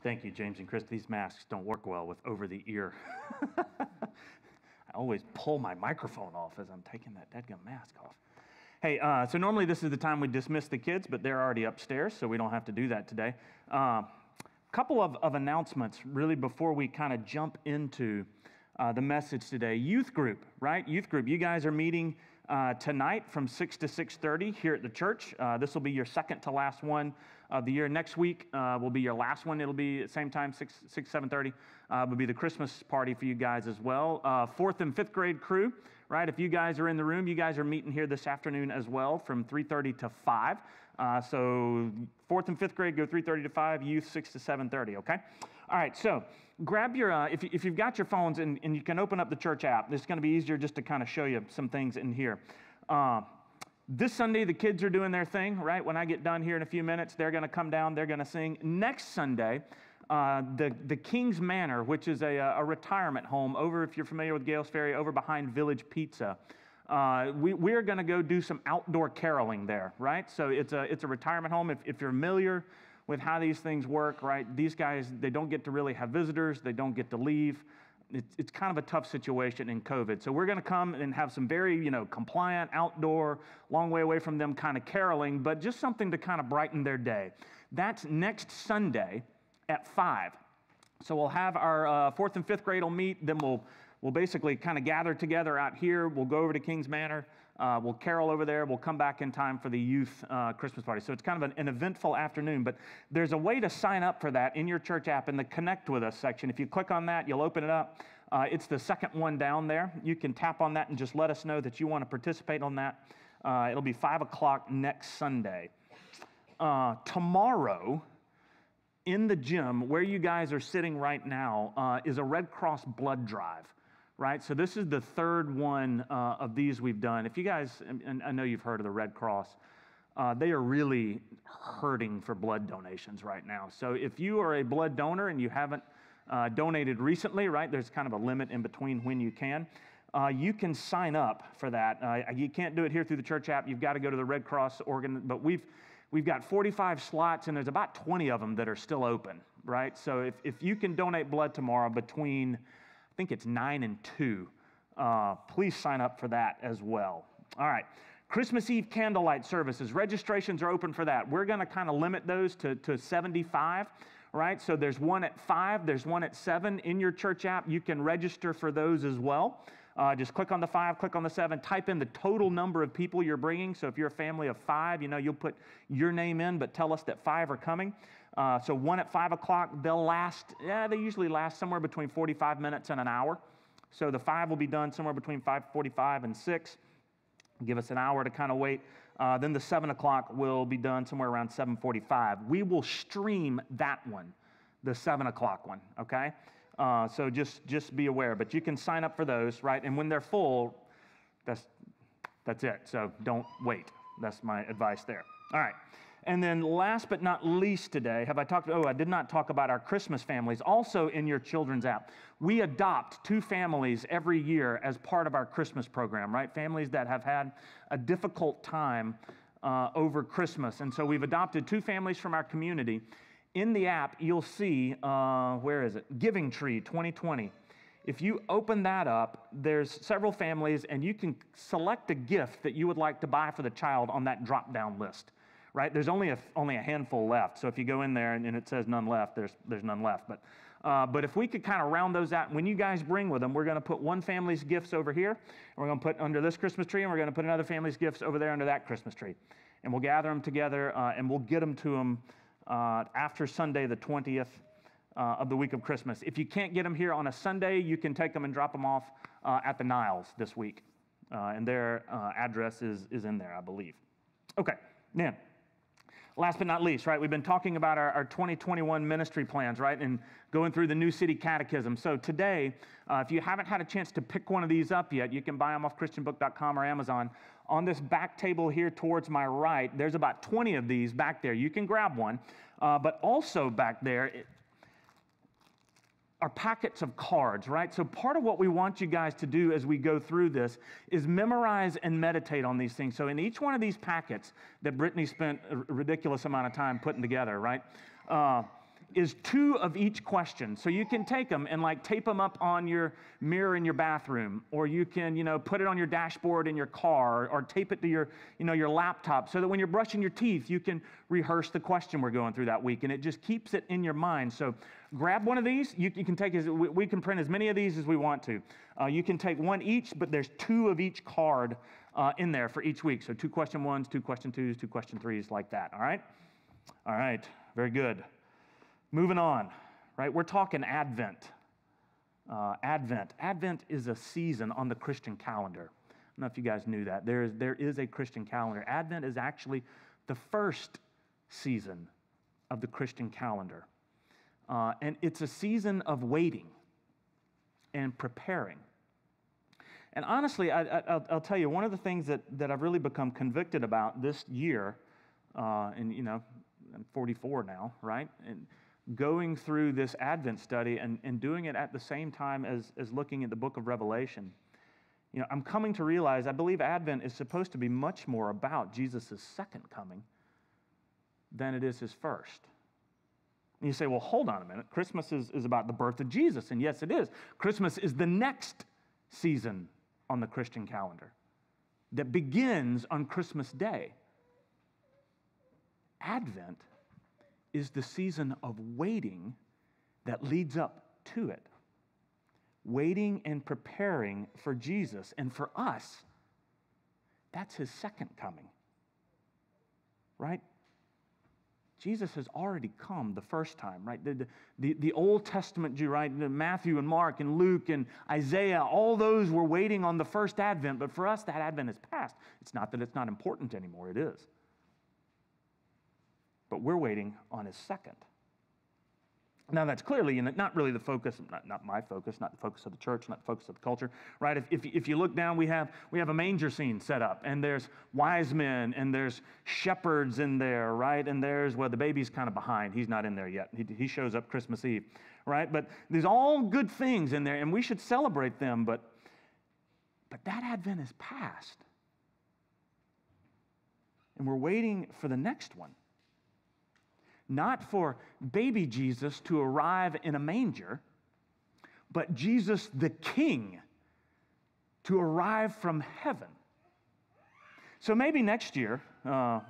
Thank you, James and Chris. These masks don't work well with over the ear. I always pull my microphone off as I'm taking that dadgum mask off. Hey, so normally this is the time we dismiss the kids, but they're already upstairs, so we don't have to do that today. Couple of announcements really before we kind of jump into the message today. Youth group, right? Youth group. You guys are meeting tonight from 6 to 6:30 here at the church. This will be your second to last one of the year. Next week will be your last one. It'll be at the same time, 7:30. Will be the Christmas party for you guys as well. 4th and 5th grade crew, right? If you guys are in the room, you guys are meeting here this afternoon as well from 3:30 to 5. So 4th and 5th grade go 3:30 to 5, youth 6 to 7:30, okay? All right, so grab your, if you've got your phones and you can open up the church app, it's going to be easier just to kind of show you some things in here. This Sunday, the kids are doing their thing, right? When I get done here in a few minutes, they're going to come down, they're going to sing. Next Sunday, the King's Manor, which is a retirement home over, if you're familiar with Gales Ferry, over behind Village Pizza. We're going to go do some outdoor caroling there, right? So it's a retirement home. If you're familiar with how these things work, right? These guys, they don't get to really have visitors. They don't get to leave. It's kind of a tough situation in COVID. So we're going to come and have some very, compliant, outdoor, long way away from them kind of caroling, but just something to kind of brighten their day. That's next Sunday at 5. So we'll have our 4th and 5th grade will meet. Then we'll basically kind of gather together out here. We'll go over to King's Manor. We'll carol over there. We'll come back in time for the youth Christmas party. So it's kind of an eventful afternoon, but there's a way to sign up for that in your church app in the Connect With Us section. If you click on that, you'll open it up. It's the second one down there. You can tap on that and just let us know that you want to participate on that. It'll be 5 o'clock next Sunday. Tomorrow, in the gym where you guys are sitting right now, is a Red Cross blood drive. Right, so this is the third one of these we've done. If you guys, and I know you've heard of the Red Cross, they are really hurting for blood donations right now. So if you are a blood donor and you haven't donated recently, right, there's kind of a limit in between when you can sign up for that. You can't do it here through the church app. You've got to go to the Red Cross organ, but we've got 45 slots, and there's about 20 of them that are still open, right? So if you can donate blood tomorrow between, I think it's 9 and 2. Please sign up for that as well. All right. Christmas Eve candlelight services. Registrations are open for that. We're going to kind of limit those to 75, right? So there's one at 5, there's one at 7 in your church app. You can register for those as well. Just click on the 5, click on the 7, type in the total number of people you're bringing. So if you're a family of 5, you'll put your name in, but tell us that 5 are coming. So one at 5 o'clock, they usually last somewhere between 45 minutes and an hour. So the 5 will be done somewhere between 5:45 and 6. Give us an hour to kind of wait. Then the 7 o'clock will be done somewhere around 7:45. We will stream that one, the 7 o'clock one, okay? So just be aware. But you can sign up for those, right? And when they're full, that's it. So don't wait. That's my advice there. All right. And then last but not least today, I did not talk about our Christmas families. Also in your children's app, we adopt 2 families every year as part of our Christmas program, right? Families that have had a difficult time over Christmas. And so we've adopted 2 families from our community. In the app, you'll see, where is it? Giving Tree 2020. If you open that up, there's several families, and you can select a gift that you would like to buy for the child on that drop-down list. Right? There's only a handful left. So if you go in there and it says none left, there's none left. But if we could kind of round those out, when you guys bring with them, we're going to put one family's gifts over here, and we're going to put under this Christmas tree, and we're going to put another family's gifts over there under that Christmas tree. And we'll gather them together, and we'll get them to them after Sunday the 20th of the week of Christmas. If you can't get them here on a Sunday, you can take them and drop them off at the Niles this week. And their address is in there, I believe. Okay, now, last but not least, right, we've been talking about our 2021 ministry plans, right, and going through the New City Catechism. So today, if you haven't had a chance to pick one of these up yet, you can buy them off christianbook.com or Amazon. On this back table here towards my right, there's about 20 of these back there. You can grab one, but also back there are packets of cards, right? So part of what we want you guys to do as we go through this is memorize and meditate on these things. So in each one of these packets that Brittany spent a ridiculous amount of time putting together, right? is 2 of each question. So you can take them and like tape them up on your mirror in your bathroom, or you can, put it on your dashboard in your car, or tape it to your, your laptop, so that when you're brushing your teeth, you can rehearse the question we're going through that week, and it just keeps it in your mind. So grab one of these. You can take, we can print as many of these as we want to. You can take one each, but there's 2 of each card in there for each week. So 2 question 1s, 2 question 2s, 2 question 3s, like that, all right? All right, very good. Moving on, right? We're talking Advent. Advent is a season on the Christian calendar. I don't know if you guys knew that. There is a Christian calendar. Advent is actually the first season of the Christian calendar. And it's a season of waiting and preparing. And honestly, I'll tell you, one of the things that I've really become convicted about this year, and I'm 44 now, right? And going through this Advent study and doing it at the same time as looking at the book of Revelation, I'm coming to realize I believe Advent is supposed to be much more about Jesus' second coming than it is his first. And you say, well, hold on a minute. Christmas is about the birth of Jesus, and yes, it is. Christmas is the next season on the Christian calendar that begins on Christmas Day. Advent is the season of waiting that leads up to it. Waiting and preparing for Jesus. And for us, that's his second coming. Right? Jesus has already come the first time, right? The Old Testament Jew, right? Matthew and Mark and Luke and Isaiah, all those were waiting on the first Advent, but for us, that Advent is past. It's not that it's not important anymore, it is. But we're waiting on his second. Now, that's clearly not really the focus, not my focus, not the focus of the church, not the focus of the culture, right? If you look down, we have a manger scene set up, and there's wise men, and there's shepherds in there, right? And the baby's kind of behind. He's not in there yet. He shows up Christmas Eve, right? But there's all good things in there, and we should celebrate them, but that Advent is past. And we're waiting for the next one. Not for baby Jesus to arrive in a manger, but Jesus the King to arrive from heaven. So maybe next year,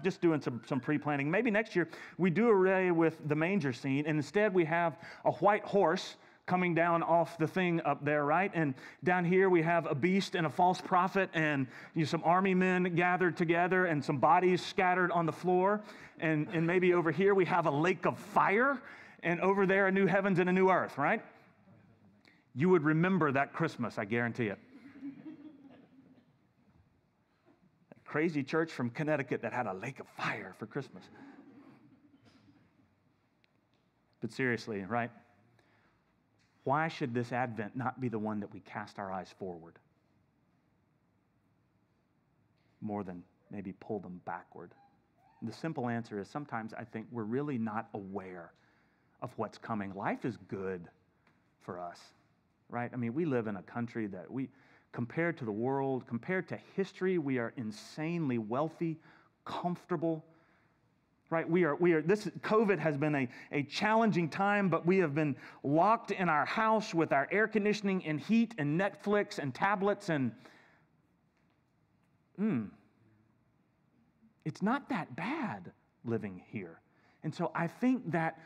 just doing some pre-planning, maybe next year we do away with the manger scene, and instead we have a white horse coming down off the thing up there, right? And down here we have a beast and a false prophet and some army men gathered together and some bodies scattered on the floor. And maybe over here we have a lake of fire, and over there a new heavens and a new earth, right? You would remember that Christmas, I guarantee it. That crazy church from Connecticut that had a lake of fire for Christmas. But seriously, right? Why should this Advent not be the one that we cast our eyes forward more than maybe pull them backward? And the simple answer is sometimes I think we're really not aware of what's coming. Life is good for us, right? I mean, we live in a country that compared to the world, compared to history, we are insanely wealthy, comfortable, right? This COVID has been a challenging time, but we have been locked in our house with our air conditioning and heat and Netflix and tablets and it's not that bad living here. And so I think that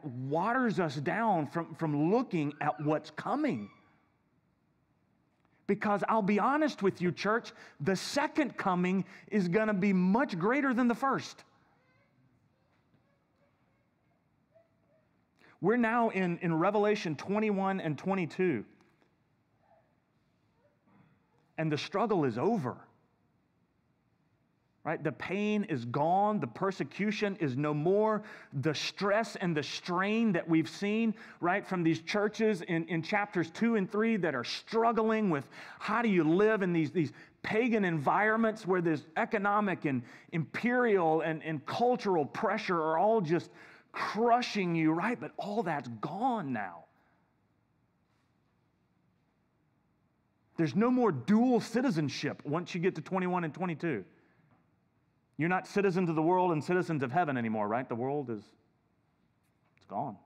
waters us down from looking at what's coming. Because I'll be honest with you, church, the second coming is going to be much greater than the first. We're now in Revelation 21 and 22. And the struggle is over. Right? The pain is gone. The persecution is no more. The stress and the strain that we've seen, right, from these churches in chapters 2 and 3 that are struggling with how do you live in these pagan environments where there's economic and imperial and cultural pressure are all just crushing you, right? But all that's gone now. There's no more dual citizenship once you get to 21 and 22. You're not citizens of the world and citizens of heaven anymore, right? The world it's gone.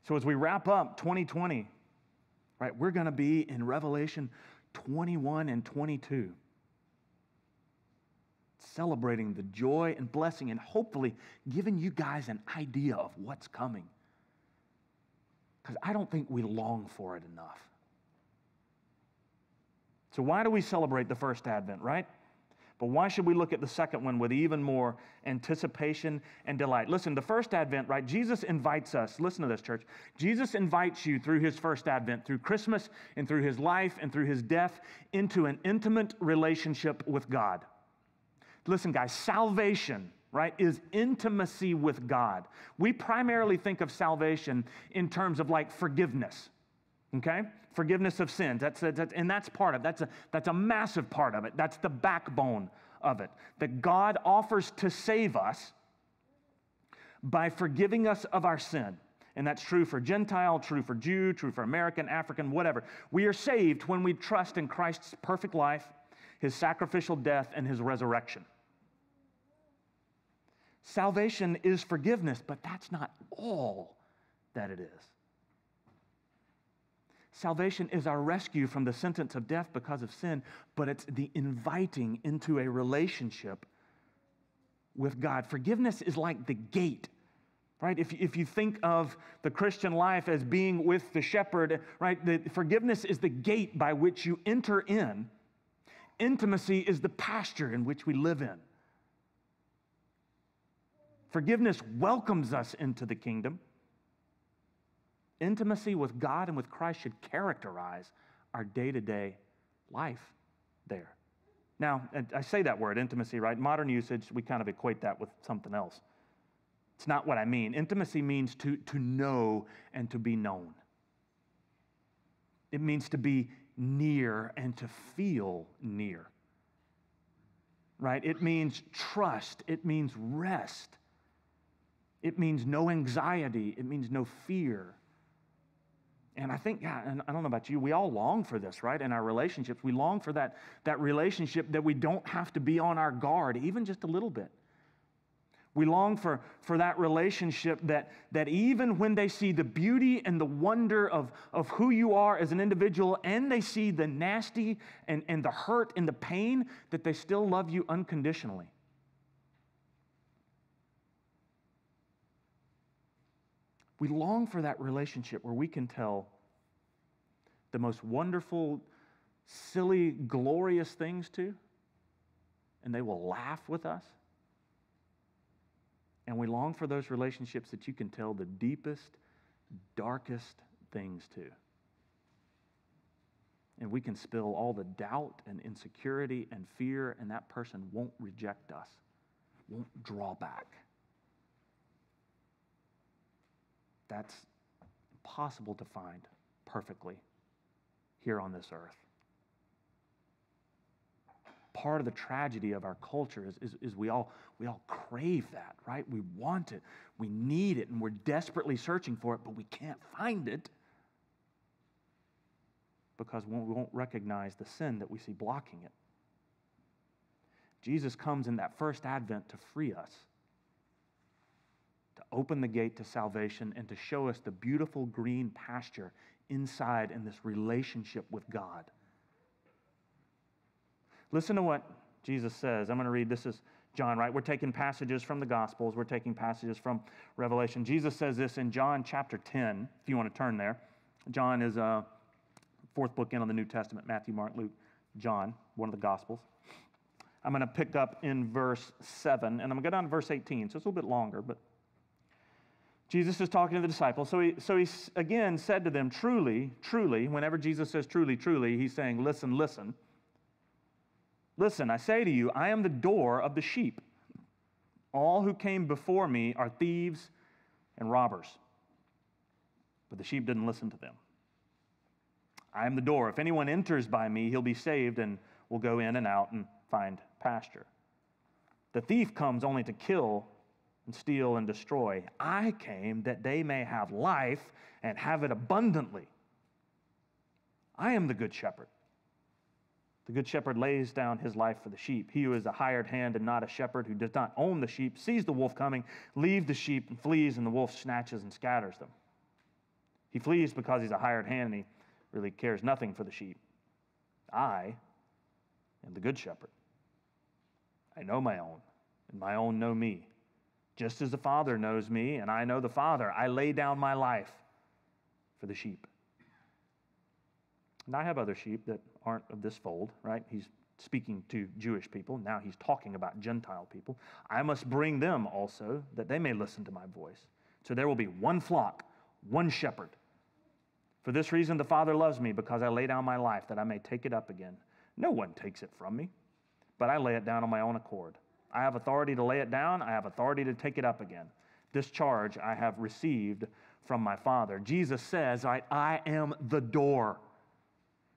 So as we wrap up 2020, right, we're going to be in Revelation 21 and 22. Celebrating the joy and blessing and hopefully giving you guys an idea of what's coming. Because I don't think we long for it enough. So why do we celebrate the first Advent, right? But why should we look at the second one with even more anticipation and delight? Listen, the first Advent, right? Jesus invites us. Listen to this, church. Jesus invites you through his first Advent, through Christmas and through his life and through his death, into an intimate relationship with God. Listen, guys, salvation, right, is intimacy with God. We primarily think of salvation in terms of like forgiveness, okay? Forgiveness of sins. And that's part of it. That's a massive part of it. That's the backbone of it. That God offers to save us by forgiving us of our sin. And that's true for Gentile, true for Jew, true for American, African, whatever. We are saved when we trust in Christ's perfect life, his sacrificial death, and his resurrection. Salvation is forgiveness, but that's not all that it is. Salvation is our rescue from the sentence of death because of sin, but it's the inviting into a relationship with God. Forgiveness is like the gate, right? If you think of the Christian life as being with the shepherd, right? Forgiveness is the gate by which you enter in. Intimacy is the pasture in which we live in. Forgiveness welcomes us into the kingdom. Intimacy with God and with Christ should characterize our day-to-day life there. Now, I say that word, intimacy, right? Modern usage, we kind of equate that with something else. It's not what I mean. Intimacy means to know and to be known. It means to be near and to feel near, right? It means trust. It means rest. It means no anxiety. It means no fear. And I think, yeah, and I don't know about you, we all long for this, right? In our relationships, we long for that relationship that we don't have to be on our guard, even just a little bit. We long for that relationship that even when they see the beauty and the wonder of who you are as an individual, and they see the nasty and the hurt and the pain, that they still love you unconditionally. We long for that relationship where we can tell the most wonderful, silly, glorious things to, and they will laugh with us. And we long for those relationships that you can tell the deepest, darkest things to. And we can spill all the doubt and insecurity and fear, and that person won't reject us, won't draw back. That's impossible to find perfectly here on this earth. Part of the tragedy of our culture is we all crave that, right? We want it, we need it, and we're desperately searching for it, but we can't find it because we won't recognize the sin that we see blocking it. Jesus comes in that first Advent to free us, to open the gate to salvation and to show us the beautiful green pasture inside in this relationship with God. Listen to what Jesus says. I'm going to read, this is John, right? We're taking passages from the Gospels. We're taking passages from Revelation. Jesus says this in John chapter 10, if you want to turn there. John is fourth book in on the New Testament, Matthew, Mark, Luke, John, one of the Gospels. I'm going to pick up in verse 7, and I'm going to go down to verse 18, so it's a little bit longer, but Jesus is talking to the disciples. So he again said to them, truly, truly, whenever Jesus says truly, truly, he's saying, listen, listen. Listen, I say to you, I am the door of the sheep. All who came before me are thieves and robbers. But the sheep didn't listen to them. I am the door. If anyone enters by me, he'll be saved and will go in and out and find pasture. The thief comes only to kill and steal and destroy. I came that they may have life and have it abundantly. I am the good shepherd. The good shepherd lays down his life for the sheep. He who is a hired hand and not a shepherd, who does not own the sheep, sees the wolf coming, leaves the sheep and flees, and the wolf snatches and scatters them. He flees because he's a hired hand and he really cares nothing for the sheep. I am the good shepherd. I know my own, and my own know me. Just as the Father knows me, and I know the Father, I lay down my life for the sheep. And I have other sheep that aren't of this fold, right? He's speaking to Jewish people. Now he's talking about Gentile people. I must bring them also, that they may listen to my voice. So there will be one flock, one shepherd. For this reason the Father loves me, because I lay down my life that I may take it up again. No one takes it from me, but I lay it down on my own accord. I have authority to lay it down. I have authority to take it up again. This charge I have received from my Father. Jesus says, right, I am the door.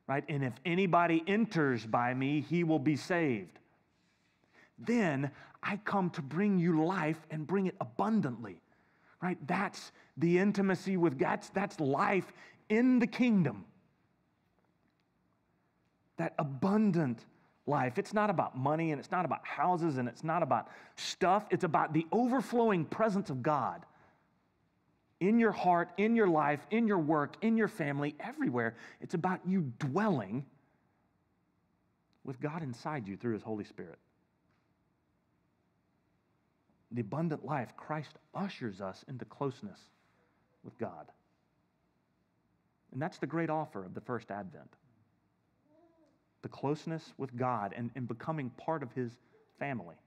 Right? And if anybody enters by me, he will be saved. Then I come to bring you life and bring it abundantly. Right? That's the intimacy with God. That's life in the kingdom. That abundant life. It's not about money, and it's not about houses, and it's not about stuff. It's about the overflowing presence of God in your heart, in your life, in your work, in your family, everywhere. It's about you dwelling with God inside you through His Holy Spirit. The abundant life, Christ ushers us into closeness with God. And that's the great offer of the first Advent. The closeness with God and becoming part of His family.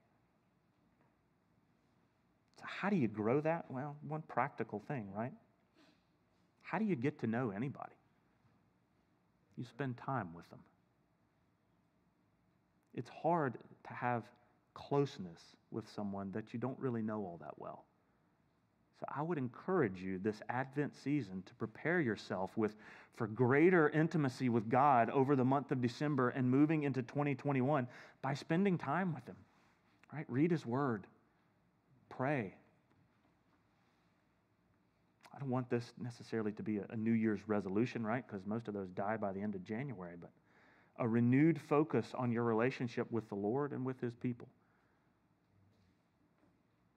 So how do you grow that? Well, one practical thing, right? How do you get to know anybody? You spend time with them. It's hard to have closeness with someone that you don't really know all that well. So I would encourage you this Advent season to prepare yourself for greater intimacy with God over the month of December and moving into 2021 by spending time with Him. Right? Read His Word. Pray. I don't want this necessarily to be a New Year's resolution, right? Because most of those die by the end of January. But a renewed focus on your relationship with the Lord and with His people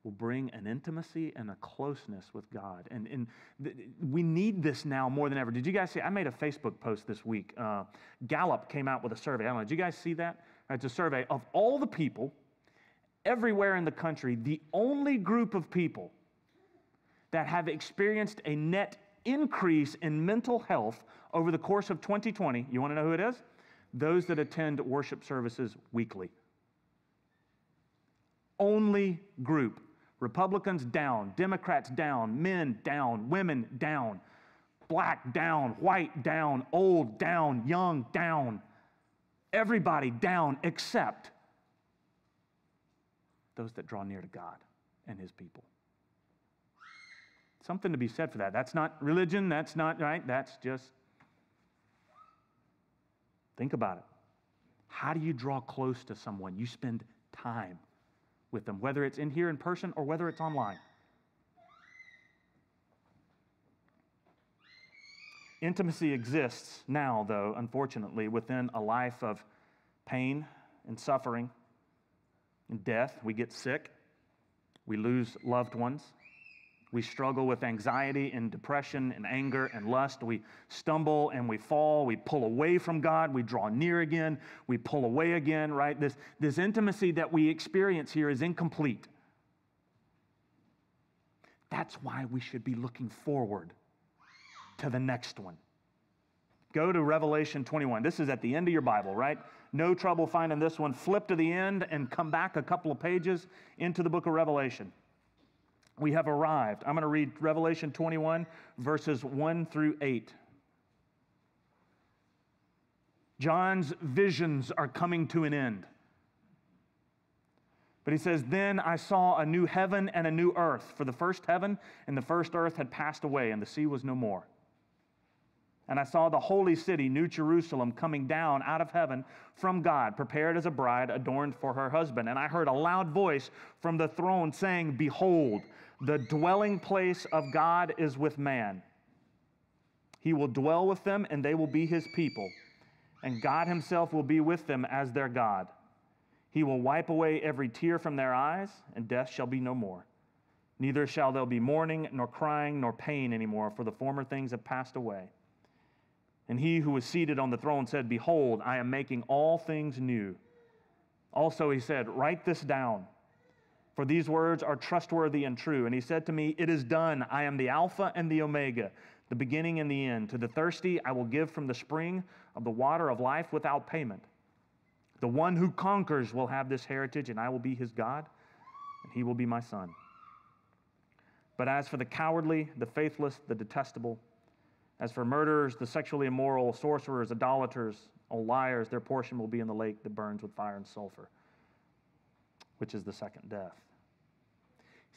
will bring an intimacy and a closeness with God. And we need this now more than ever. Did you guys see? I made a Facebook post this week. Gallup came out with a survey. I don't know. Did you guys see that? It's a survey of all the people everywhere in the country. The only group of people that have experienced a net increase in mental health over the course of 2020, you want to know who it is? Those that attend worship services weekly. Only group. Republicans down, Democrats down, men down, women down, black down, white down, old down, young down. Everybody down except those that draw near to God and His people. Something to be said for that. That's not religion. That's not, right? That's just, think about it. How do you draw close to someone? You spend time with them, whether it's in here in person or whether it's online. Intimacy exists now, though, unfortunately, within a life of pain and suffering and death. We get sick. We lose loved ones. We struggle with anxiety and depression and anger and lust. We stumble and we fall. We pull away from God. We draw near again. We pull away again, right? This intimacy that we experience here is incomplete. That's why we should be looking forward to the next one. Go to Revelation 21. This is at the end of your Bible, right? No trouble finding this one. Flip to the end and come back a couple of pages into the book of Revelation. We have arrived. I'm going to read Revelation 21, verses 1 through 8. John's visions are coming to an end. But he says, "Then I saw a new heaven and a new earth, for the first heaven and the first earth had passed away, and the sea was no more. And I saw the holy city, New Jerusalem, coming down out of heaven from God, prepared as a bride adorned for her husband. And I heard a loud voice from the throne saying, 'Behold, the dwelling place of God is with man. He will dwell with them, and they will be His people. And God Himself will be with them as their God. He will wipe away every tear from their eyes, and death shall be no more. Neither shall there be mourning, nor crying, nor pain anymore, for the former things have passed away. And he who was seated on the throne said, Behold, I am making all things new. Also he said, Write this down, for these words are trustworthy and true. And he said to me, It is done. I am the Alpha and the Omega, the beginning and the end. To the thirsty I will give from the spring of the water of life without payment. The one who conquers will have this heritage, and I will be his God, and he will be my son. But as for the cowardly, the faithless, the detestable, as for murderers, the sexually immoral, sorcerers, idolaters, all liars, their portion will be in the lake that burns with fire and sulfur, which is the second death.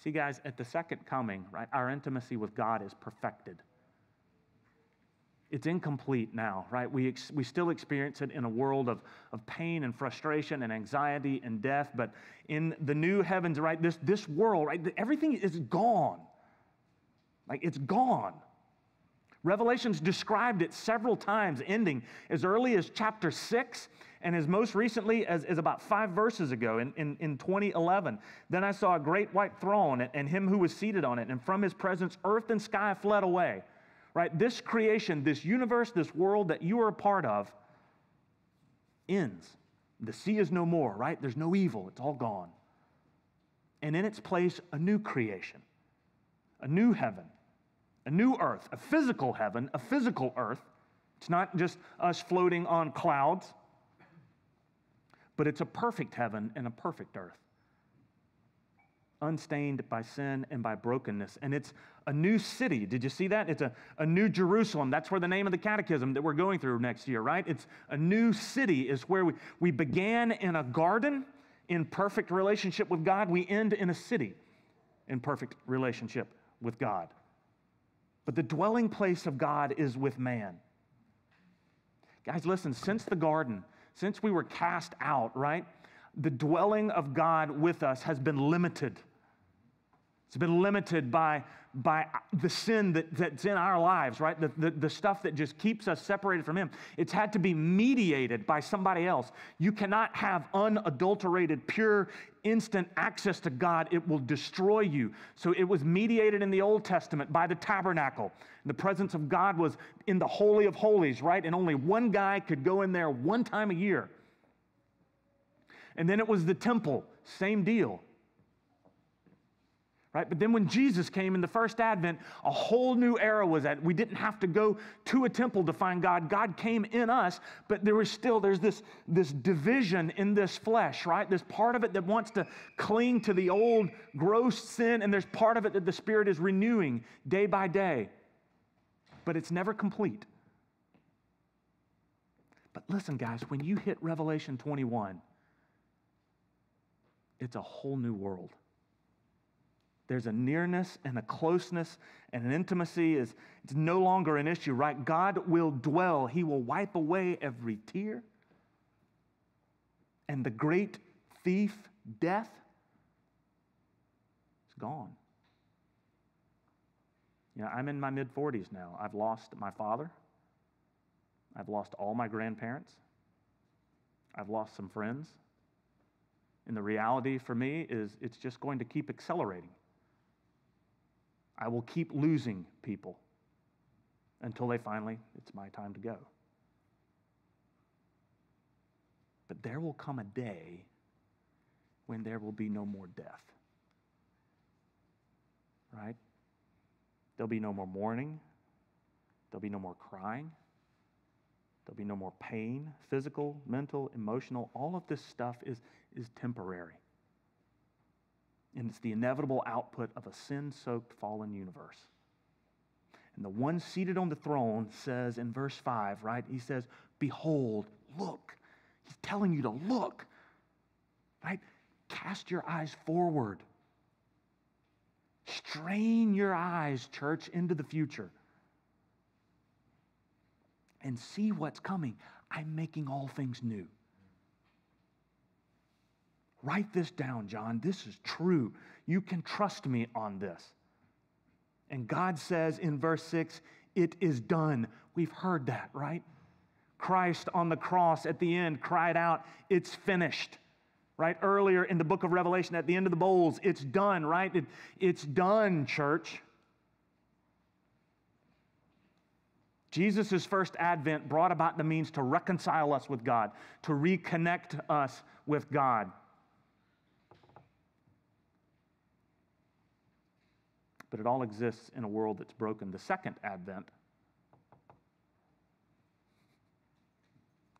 See, guys, at the second coming, right, our intimacy with God is perfected. It's incomplete now, right? We still experience it in a world of pain and frustration and anxiety and death, but in the new heavens, right, this world, right, everything is gone. Like, it's gone. Revelation's described it several times, ending as early as chapter 6 and as most recently as about 5 verses ago in 2011. Then I saw a great white throne and him who was seated on it, and from his presence earth and sky fled away. Right? This creation, this universe, this world that you are a part of ends. The sea is no more, right? There's no evil. It's all gone. And in its place, a new creation, a new heaven, a new earth, a physical heaven, a physical earth. It's not just us floating on clouds, but it's a perfect heaven and a perfect earth, unstained by sin and by brokenness. And it's a new city. Did you see that? It's a new Jerusalem. That's where the name of the catechism that we're going through next year, right? It's a new city. Is where we began in a garden in perfect relationship with God. We end in a city in perfect relationship with God. But the dwelling place of God is with man. Guys, listen, since the garden, since we were cast out, right? The dwelling of God with us has been limited. It's been limited by the sin that's in our lives, right? The stuff that just keeps us separated from Him. It's had to be mediated by somebody else. You cannot have unadulterated, pure, instant access to God. It will destroy you. So it was mediated in the Old Testament by the tabernacle. The presence of God was in the Holy of Holies, right? And only one guy could go in there one time a year. And then it was the temple, same deal. Right? But then when Jesus came in the first advent, a whole new era was at. We didn't have to go to a temple to find God. God came in us, but there's this division in this flesh, right? There's part of it that wants to cling to the old gross sin, and there's part of it that the Spirit is renewing day by day. But it's never complete. But listen, guys, when you hit Revelation 21, it's a whole new world. There's a nearness and a closeness and an intimacy. It's no longer an issue, right? God will dwell. He will wipe away every tear. And the great thief, death, is gone. You know, I'm in my mid-40s now. I've lost my father. I've lost all my grandparents. I've lost some friends. And the reality for me is it's just going to keep accelerating. I will keep losing people until it's my time to go. But there will come a day when there will be no more death. Right? There'll be no more mourning. There'll be no more crying. There'll be no more pain, physical, mental, emotional. All of this stuff is temporary. And it's the inevitable output of a sin-soaked, fallen universe. And the one seated on the throne says in verse 5, right? He says, Behold, look. He's telling you to look, right? Cast your eyes forward. Strain your eyes, church, into the future. And see what's coming. I'm making all things new. Write this down, John. This is true. You can trust me on this. And God says in verse 6, it is done. We've heard that, right? Christ on the cross at the end cried out, it's finished. right? Earlier in the book of Revelation, at the end of the bowls, it's done, right? It's done, church. Jesus' first advent brought about the means to reconcile us with God, to reconnect us with God. But it all exists in a world that's broken. The second advent,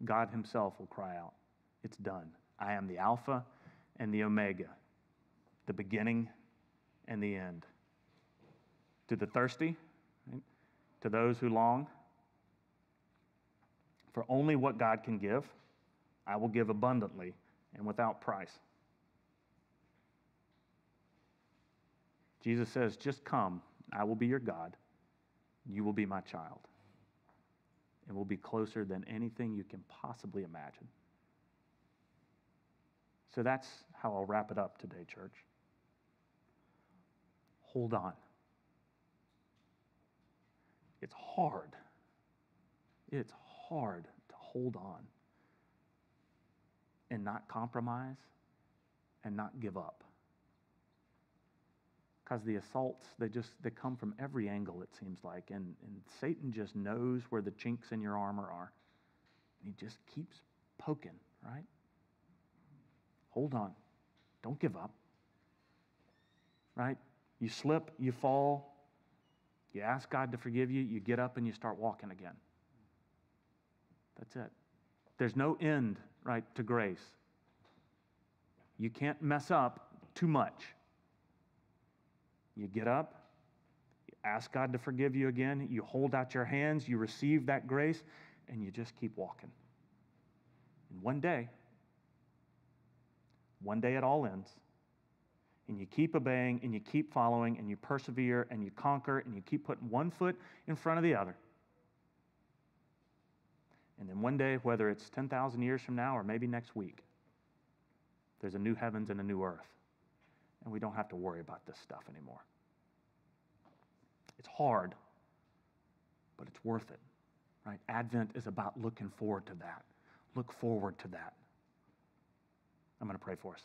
God himself will cry out, it's done. I am the Alpha and the Omega, the beginning and the end. To the thirsty, right? To those who long for only what God can give, I will give abundantly and without price. Jesus says, just come, I will be your God, you will be my child, and we'll be closer than anything you can possibly imagine. So that's how I'll wrap it up today, church. Hold on. It's hard. It's hard to hold on and not compromise and not give up. Because the assaults, they come from every angle, it seems like, and Satan just knows where the chinks in your armor are. And he just keeps poking, right? Hold on. Don't give up. Right? You slip, you fall, you ask God to forgive you, you get up and you start walking again. That's it. There's no end, right, to grace. You can't mess up too much. You get up, you ask God to forgive you again, you hold out your hands, you receive that grace, and you just keep walking. And one day it all ends. And you keep obeying, and you keep following, and you persevere, and you conquer, and you keep putting one foot in front of the other. And then one day, whether it's 10,000 years from now or maybe next week, there's a new heavens and a new earth. And we don't have to worry about this stuff anymore. It's hard, but it's worth it, right? Advent is about looking forward to that. Look forward to that. I'm going to pray for us.